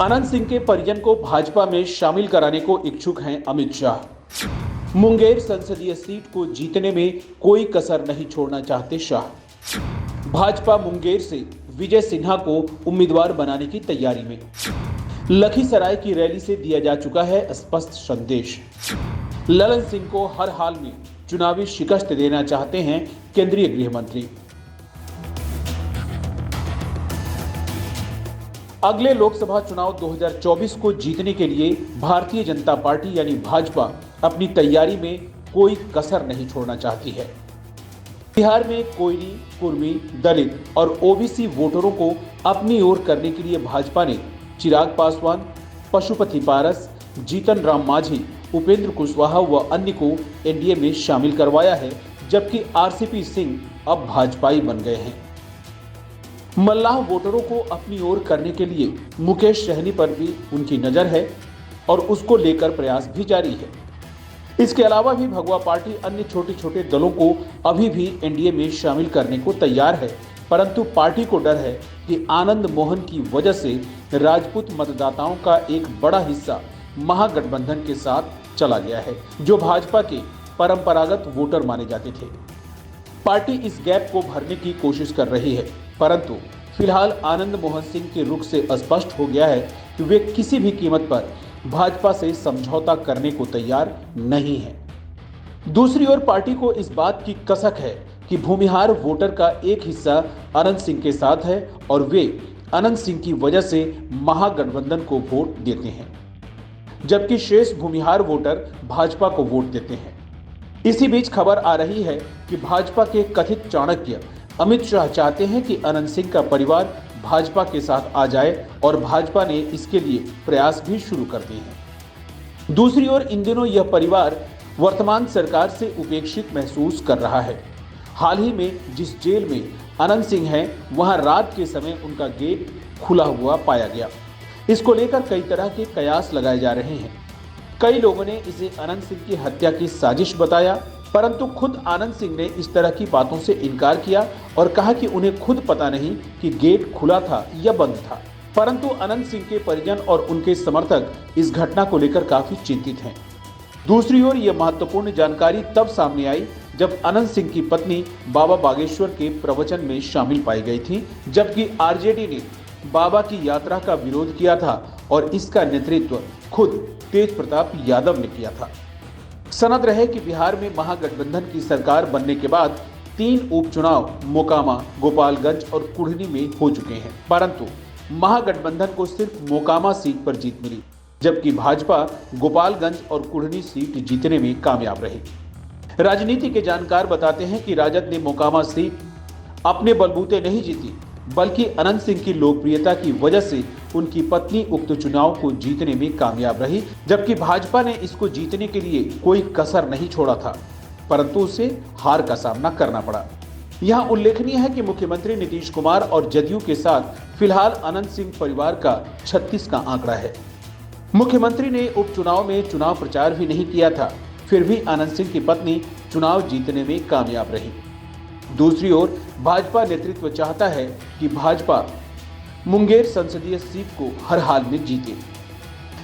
अनंत सिंह के परिजन को भाजपा में शामिल कराने को इच्छुक हैं अमित शाह। मुंगेर संसदीय सीट को जीतने में कोई कसर नहीं छोड़ना चाहते शाह। भाजपा मुंगेर से विजय सिन्हा को उम्मीदवार बनाने की तैयारी में। लखीसराय की रैली से दिया जा चुका है स्पष्ट संदेश। ललन सिंह को हर हाल में चुनावी शिकस्त देना चाहते हैं केंद्रीय गृह मंत्री। अगले लोकसभा चुनाव 2024 को जीतने के लिए भारतीय जनता पार्टी यानी भाजपा अपनी तैयारी में कोई कसर नहीं छोड़ना चाहती है। बिहार में कोयली, कुर्मी, दलित और ओबीसी वोटरों को अपनी ओर करने के लिए भाजपा ने चिराग पासवान, पशुपति पारस, जीतन राम मांझी, उपेंद्र कुशवाहा व अन्य को एनडीए में शामिल करवाया है, जबकि आरसीपी सिंह अब भाजपाई बन गए हैं। मल्लाह वोटरों को अपनी ओर करने के लिए मुकेश सहनी पर भी उनकी नजर है और उसको लेकर प्रयास भी जारी है। इसके अलावा भी भगवा पार्टी अन्य छोटे छोटे दलों को अभी भी एनडीए में शामिल करने को तैयार है, परंतु पार्टी को डर है कि आनंद मोहन की वजह से राजपूत मतदाताओं का एक बड़ा हिस्सा महागठबंधन के साथ चला गया है, जो भाजपा के परंपरागत वोटर माने जाते थे। पार्टी इस गैप को भरने की कोशिश कर रही है, परंतु फिलहाल आनंद मोहन सिंह के रुख से स्पष्ट हो गया है कि वे किसी भी कीमत पर भाजपा से समझौता करने को तैयार नहीं है। दूसरी ओर पार्टी को इस बात की कसक है कि भूमिहार वोटर का एक हिस्सा अनंत सिंह के साथ है और वे अनंत सिंह की वजह से महागठबंधन को वोट देते हैं, जबकि शेष भूमिहार वोटर भाजपा को वोट देते हैं। इसी बीच खबर आ रही है कि भाजपा के कथित चाणक्य अमित शाह चाहते हैं कि अनंत सिंह का परिवार भाजपा के साथ आ जाए और भाजपा ने इसके लिए प्रयास भी शुरू कर दिए हैं। दूसरी ओर इन दिनों यह परिवार वर्तमान सरकार से उपेक्षित महसूस कर रहा है। हाल ही में जिस जेल में अनंत सिंह हैं, वहां रात के समय उनका गेट खुला हुआ पाया गया। इसको लेकर कई तरह के कयास लगाए जा रहे हैं। कई लोगों ने इसे अनंत सिंह की हत्या की साजिश बताया, परंतु खुद आनंद सिंह ने इस तरह की बातों से इनकार किया और कहा कि उन्हें खुद पता नहीं कि गेट खुला था या बंद था। परंतु अनंत सिंह के परिजन और उनके समर्थक इस घटना को लेकर काफी चिंतित हैं। दूसरी ओर यह महत्वपूर्ण जानकारी तब सामने आई जब अनंत सिंह की पत्नी बाबा बागेश्वर के प्रवचन में शामिल पाई गई थी, जबकि आरजेडी ने बाबा की यात्रा का विरोध किया था और इसका नेतृत्व खुद तेज प्रताप यादव ने किया था। सनद रहे कि बिहार में महागठबंधन की सरकार बनने के बाद 3 उपचुनाव मोकामा, गोपालगंज और कुढ़नी में हो चुके हैं, परंतु महागठबंधन को सिर्फ मोकामा सीट पर जीत मिली, जबकि भाजपा गोपालगंज और कुढ़नी सीट जीतने में कामयाब रही। राजनीति के जानकार बताते हैं कि राजद ने मोकामा सीट अपने बलबूते नहीं जीती, बल्कि अनंत सिंह की लोकप्रियता की वजह से उनकी पत्नी उक्त चुनाव को जीतने में कामयाब रही, जबकि भाजपा ने इसको जीतने के लिए कोई कसर नहीं छोड़ा था, परंतु उसे हार का सामना करना पड़ा। यहाँ उल्लेखनीय है कि मुख्यमंत्री नीतीश कुमार और जदयू के साथ फिलहाल अनंत सिंह परिवार का 36 का आंकड़ा है। मुख्यमंत्री ने उपचुनाव में चुनाव प्रचार भी नहीं किया था, फिर भी अनंत सिंह की पत्नी चुनाव जीतने में कामयाब रही। दूसरी ओर भाजपा नेतृत्व चाहता है कि भाजपा मुंगेर संसदीय सीट को हर हाल में जीते।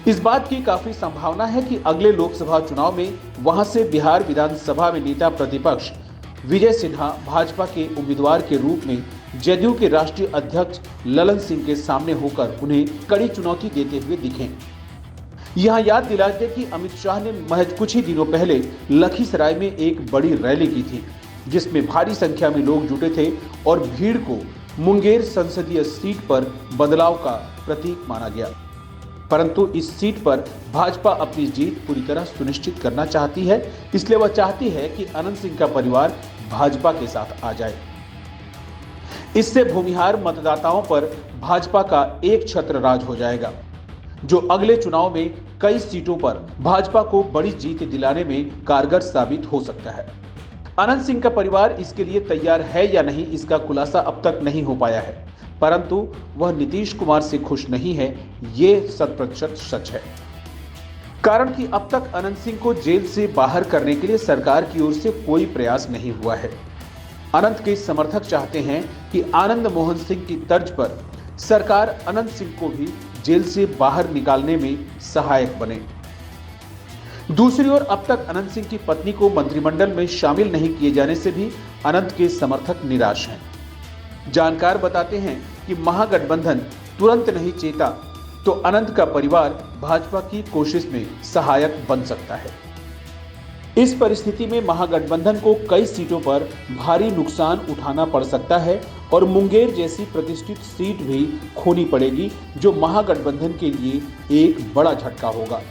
इस बात की काफी संभावना है कि अगले लोकसभा चुनाव में वहां से बिहार विधानसभा में नेता प्रतिपक्ष विजय सिन्हा भाजपा के उम्मीदवार के रूप में जदयू के राष्ट्रीय अध्यक्ष ललन सिंह के सामने होकर उन्हें कड़ी चुनौती देते हुए दिखें। यहाँ याद दिला दें कि अमित शाह ने महज कुछ ही दिनों पहले लखीसराय में एक बड़ी रैली की थी, जिसमें भारी संख्या में लोग जुटे थे और भीड़ को मुंगेर संसदीय सीट पर बदलाव का प्रतीक माना गया। परंतु इस सीट पर भाजपा अपनी जीत पूरी तरह सुनिश्चित करना चाहती है, इसलिए वह चाहती है कि अनंत सिंह का परिवार भाजपा के साथ आ जाए। इससे भूमिहार मतदाताओं पर भाजपा का एक छत्र राज हो जाएगा, जो अगले चुनाव में कई सीटों पर भाजपा को बड़ी जीत दिलाने में कारगर साबित हो सकता है। अनंत सिंह का परिवार इसके लिए तैयार है या नहीं, इसका खुलासा अब तक नहीं हो पाया है, परंतु वह नीतीश कुमार से खुश नहीं है, ये 100% सच है। कारण कि अब तक अनंत सिंह को जेल से बाहर करने के लिए सरकार की ओर से कोई प्रयास नहीं हुआ है। अनंत के समर्थक चाहते हैं कि आनंद मोहन सिंह की तर्ज पर सरकार अनंत सिंह को भी जेल से बाहर निकालने में सहायक बने। दूसरी ओर अब तक अनंत सिंह की पत्नी को मंत्रिमंडल में शामिल नहीं किए जाने से भी अनंत के समर्थक निराश हैं। जानकार बताते हैं कि महागठबंधन तुरंत नहीं चेता तो अनंत का परिवार भाजपा की कोशिश में सहायक बन सकता है। इस परिस्थिति में महागठबंधन को कई सीटों पर भारी नुकसान उठाना पड़ सकता है और मुंगेर जैसी प्रतिष्ठित सीट भी खोनी पड़ेगी, जो महागठबंधन के लिए एक बड़ा झटका होगा।